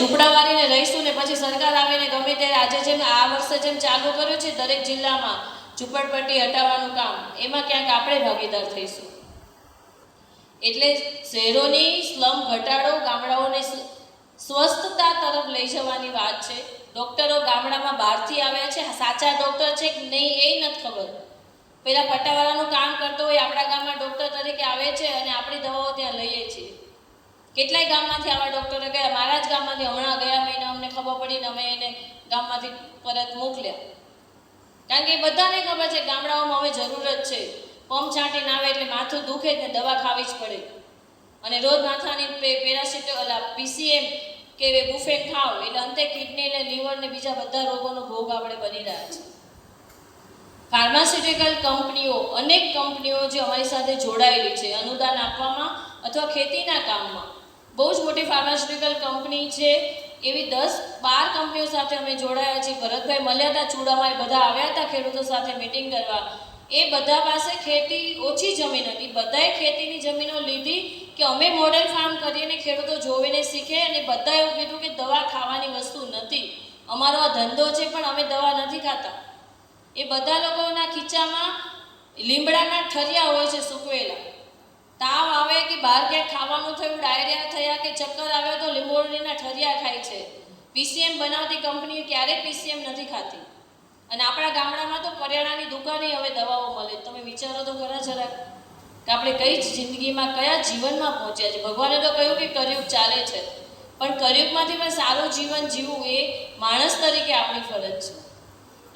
ઝૂંપડા વાળીને રહીશું ને પછી સરકાર આવીને ગમે ત્યારે આજે જેમ આ વર્ષે જેમ ચાલુ કર્યું છે દરેક જિલ્લામાં ઝૂંપડપટ્ટી હટાવવાનું કામ, એમાં ક્યાંક આપણે ભાગીદાર થઈશું. એટલે શહેરોની સ્લમ ઘટાડો ગામડાઓને સ્વસ્થતા તરફ લઈ જવાની વાત છે. ડૉક્ટરો ગામડામાં બહારથી આવ્યા છે, સાચા ડૉક્ટર છે કે નહીં એ નથી ખબર. પેલા પટ્ટાવાળાનું કામ કરતો હોય આપણા ગામમાં ડૉક્ટર તરીકે આવે છે અને આપણી દવાઓ ત્યાં લઈએ છીએ. કેટલાય ગામમાંથી આવા ડૉક્ટરો ગયા, મારા જ ગામમાંથી હમણાં ગયા મહિને અમને ખબર પડીને અમે એને ગામમાંથી પરત મોકલ્યા. કારણ કે એ બધાને ખબર છે ગામડાઓમાં હવે જરૂરત છે. પંપ છાંટીને આવે એટલે માથું દુખે જ ને દવા ખાવી જ પડે, અને રોજ માથાની પેરાસિટામોલ પીસીએમ કે બુફેન ખાવ એટલે અંતે કિડની ને લીવર ને બીજા બધા રોગોનો ભોગ આપણે બની રહ્યા છે. ફાર્માસ્યુટિકલ કંપનીઓ, અનેક કંપનીઓ જે અમારી સાથે જોડાયેલી છે અનુદાન આપવામાં અથવા ખેતીના કામમાં. બહુ જ મોટી ફાર્માસ્યુટિકલ કંપની છે. એવી 10-12 કંપનીઓ સાથે અમે જોડાયા છીએ. ભરતભાઈ મળ્યા હતા ચૂડામાં, એ બધા આવ્યા હતા ખેડૂતો સાથે મિટિંગ કરવા. એ બધા પાસે ખેતી ઓછી જમીન હતી, બધાએ ખેતીની જમીનો લીધી કે અમે મોડેલ ફાર્મ કરીને ખેડૂતો જોવીને શીખે. અને બધાએ એવું કીધું કે દવા ખાવાની વસ્તુ નથી, અમારો આ ધંધો છે પણ અમે દવા નથી ખાતા. એ બધા લોકોના ખીચામાં લીમડાના ઠરિયા હોય છે સૂકવેલા. તાવ આવે કે બહાર ક્યાંક ખાવાનું થયું, ડાયરિયા થયા કે ચક્કર આવ્યો તો લીંબોળીના ઠરિયા ખાય છે. પીસીએમ બનાવતી કંપનીઓ ક્યારેય પીસીએમ નથી ખાતી. અને આપણા ગામડામાં તો કરિયાણાની દુકાને હવે દવાઓ મળે. તમે વિચારો તો ખરા જરાક કે આપણે કઈ જિંદગીમાં કયા જીવનમાં પહોંચ્યા છે. ભગવાને તો કહ્યું કે કળિયુગ ચાલે છે, પણ કળિયુગમાંથી પણ સારું જીવન જીવવું એ માણસ તરીકે આપણી ફરજ છે.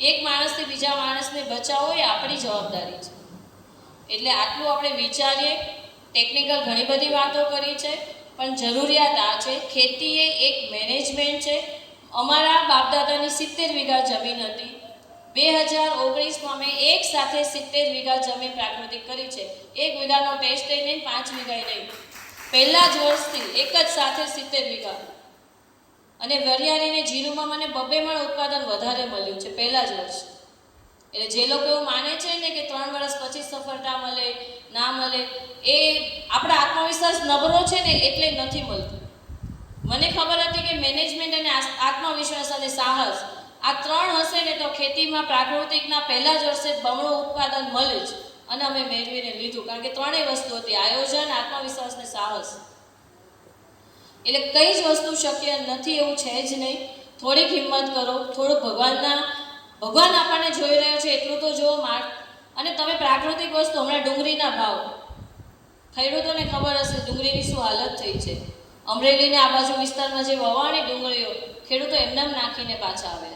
એક માણસથી બીજા માણસને બચાવવો એ આપણી જવાબદારી છે. એટલે આટલું આપણે વિચારીએ. ટેકનિકલ ઘણી બધી વાતો કરી છે, પણ જરૂરિયાત આ છે. ખેતી એ એક મેનેજમેન્ટ છે. અમારા બાપદાદાની 70 વીઘા જમીન હતી. 2019માં અમે એક સાથે 70 વીઘા જમીન પ્રાકૃતિક કરી છે. 1 વીઘાનો ટેસ્ટ નહીં, 5 વીઘા નહીં, પહેલા જ વર્ષથી એક જ સાથે 70 વીઘા. અને વરિયાળીને જીરુમાં મને 2 મણ ઉત્પાદન વધારે મળ્યું છે પહેલા જ વર્ષ. એટલે જે લોકો એવું માને છે ને કે 3 વર્ષ પછી સફળતા મળે ના મળે, એ આપણા આત્મવિશ્વાસ નબળો છે ને એટલે નથી મળતું. મને ખબર હતી કે મેનેજમેન્ટ અને આત્મવિશ્વાસ અને સાહસ આ 3 હશે ને તો ખેતીમાં પ્રાકૃતિકના પહેલા જ વર્ષે બમણું ઉત્પાદન મળે જ. અને અમે મેળવીને લીધું, કારણ કે 3 વસ્તુ હતી: આયોજન, આત્મવિશ્વાસ ને સાહસ. એટલે કઈ જ વસ્તુ શક્ય નથી એવું છે જ નહીં. થોડીક હિંમત કરો, થોડું ભગવાન આપણને જોઈ રહ્યો છે એટલું તો જુઓ. અને તમે પ્રાકૃતિક વસ્તુ, હમણાં ડુંગળીના ભાવ, ખેડૂતોને ખબર હશે ડુંગળીની શું હાલત થઈ છે. અમરેલીને આ બાજુ વિસ્તારમાં જે વવાણી ડુંગળીઓ ખેડૂતો એમનેમ નાખીને પાછા આવે.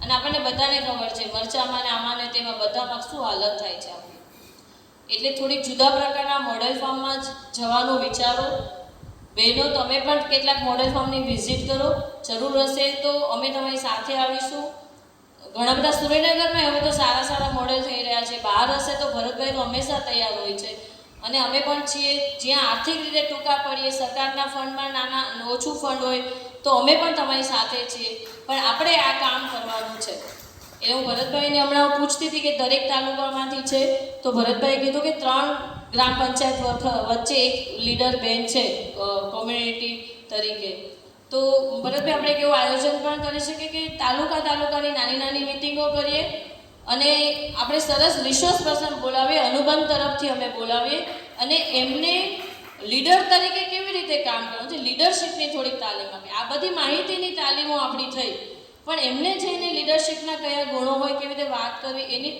અને આપણને બધાને ખબર છે મરચામાં ને આમાં ને તેમાં બધામાં શું હાલત થાય છે આપણી. એટલે થોડીક જુદા પ્રકારના મોડેલ ફાર્મમાં જવાનું વિચારો. બહેનો, તમે પણ કેટલાક મોડેલ ફાર્મની વિઝિટ કરો. જરૂર હશે તો અમે તમારી સાથે આવીશું. ઘણા બધા સુરેન્દ્રનગરમાં હવે તો સારા મોડેલ થઈ રહ્યા છે. બહાર હશે તો ભરતભાઈ તો હંમેશા તૈયાર હોય છે. અને અમે પણ છીએ, જ્યાં આર્થિક રીતે ટૂંકા પડીએ, સરકારના ફંડમાં ઓછું ફંડ હોય તો અમે પણ તમારી સાથે છીએ. પણ આપણે આ કામ કરવાનું છે. એટલે હું ભરતભાઈને હમણાં પૂછતી હતી કે દરેક તાલુકામાંથી છે, તો ભરતભાઈએ કીધું કે 3 ગ્રામ પંચાયત વચ્ચે એક લીડર બેન છે કોમ્યુનિટી તરીકે. તો ભરતભાઈ આપણે કેવું આયોજન પણ કરી શકીએ કે તાલુકાની નાની મિટિંગો કરીએ અને આપણે સરસ રિસોર્સ પર્સન બોલાવીએ, અનુબંધ તરફથી અમે બોલાવીએ અને એમને લીડર તરીકે કેવી રીતે કામ કરવું છે, લીડરશિપની થોડીક તાલીમ આપીએ. આ બધી માહિતીની તાલીમો આપણી થઈ, પણ એમને જઈને લીડરશિપના કયા ગુણો હોય, કેવી રીતે વાત કરવી, એની